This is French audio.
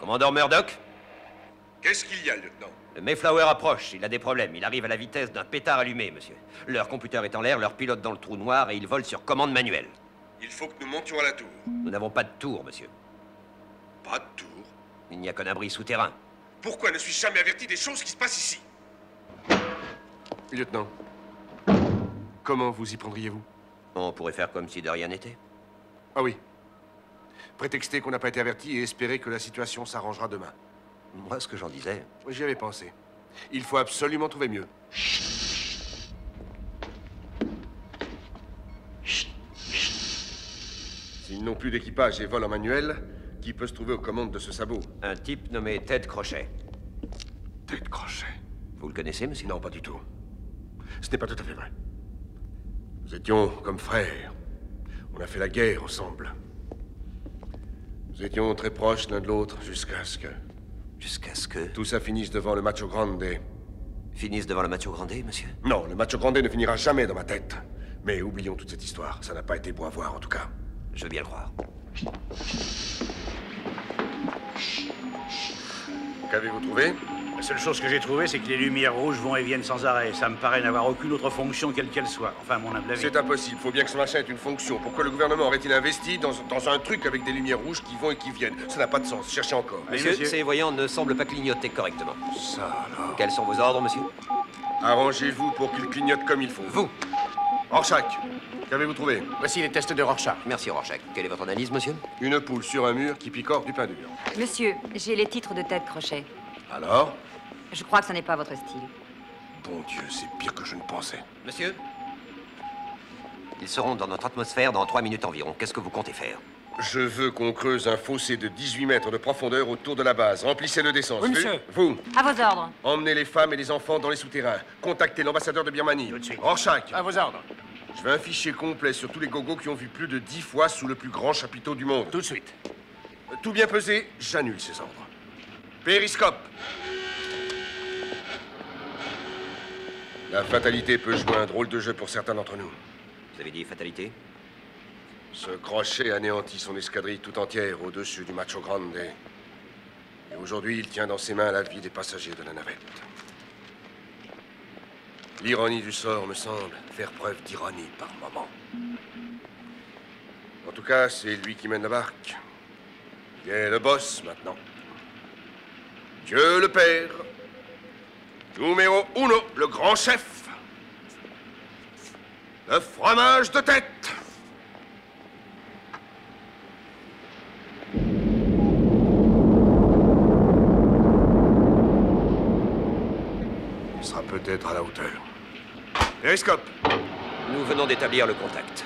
Commandant Murdoch? Qu'est-ce qu'il y a, lieutenant? Le Mayflower approche, il a des problèmes. Il arrive à la vitesse d'un pétard allumé, monsieur. Leur computer est en l'air, leur pilote dans le trou noir et ils volent sur commande manuelle. Il faut que nous montions à la tour. Nous n'avons pas de tour, monsieur. Pas de tour? Il n'y a qu'un abri souterrain. Pourquoi ne suis-je jamais averti des choses qui se passent ici? Lieutenant, comment vous y prendriez-vous? On pourrait faire comme si de rien n'était. Ah oui. Prétexter qu'on n'a pas été averti et espérer que la situation s'arrangera demain. Moi, ce que j'en disais... J'y avais pensé. Il faut absolument trouver mieux. S'ils n'ont plus d'équipage et volent en manuel, qui peut se trouver aux commandes de ce sabot? Un type nommé Ted Crochet. Ted Crochet? Vous le connaissez, monsieur? Non, pas du tout. Ce n'est pas tout à fait vrai. Nous étions comme frères. On a fait la guerre ensemble. Nous étions très proches l'un de l'autre jusqu'à ce que... Jusqu'à ce que... tout ça finisse devant le Macho Grande. Finisse devant le Macho Grande, monsieur? Non, le Macho Grande ne finira jamais dans ma tête. Mais oublions toute cette histoire. Ça n'a pas été beau à voir, en tout cas. Je veux bien le croire. Qu'avez-vous trouvé? La seule chose que j'ai trouvée, c'est que les lumières rouges vont et viennent sans arrêt. Ça me paraît n'avoir aucune autre fonction, quelle qu'elle soit. Enfin, à mon humble avis. C'est impossible. Faut bien que ce machin ait une fonction. Pourquoi le gouvernement aurait-il investi dans un truc avec des lumières rouges qui vont et qui viennent? Ça n'a pas de sens. Cherchez encore. Oui, Monsieur, monsieur. ces voyants ne semblent pas clignoter correctement. Ça, alors. Quels sont vos ordres, monsieur? Arrangez-vous pour qu'ils clignotent comme il faut. Vous! Rorschach, qu'avez-vous trouvé? Voici les tests de Rorschach. Merci, Rorschach. Quelle est votre analyse, monsieur? Une poule sur un mur qui picore du pain dur. Monsieur, j'ai les titres de Ted Crochet. Alors? Je crois que ça n'est pas votre style. Bon Dieu, c'est pire que je ne pensais. Monsieur? Ils seront dans notre atmosphère dans 3 minutes environ. Qu'est-ce que vous comptez faire? Je veux qu'on creuse un fossé de 18 mètres de profondeur autour de la base. Remplissez-le d'essence. Oui, vu? monsieur. Vous, À vos ordres. emmenez les femmes et les enfants dans les souterrains. Contactez l'ambassadeur de Birmanie. Tout de suite. Rorschach, À vos ordres. je veux un fichier complet sur tous les gogos qui ont vu plus de 10 fois sous le plus grand chapiteau du monde. Tout de suite. Tout bien pesé, j'annule ces ordres. Périscope. La fatalité peut jouer un drôle de jeu pour certains d'entre nous. Vous avez dit fatalité? Ce crochet anéantit son escadrille tout entière au-dessus du Macho Grande. Et aujourd'hui, il tient dans ses mains la vie des passagers de la navette. L'ironie du sort me semble faire preuve d'ironie par moment. En tout cas, c'est lui qui mène la barque. Il est le boss maintenant. Dieu le Père. Numéro uno, le grand chef. Le fromage de tête. Il sera peut-être à la hauteur. Périscope. Nous venons d'établir le contact.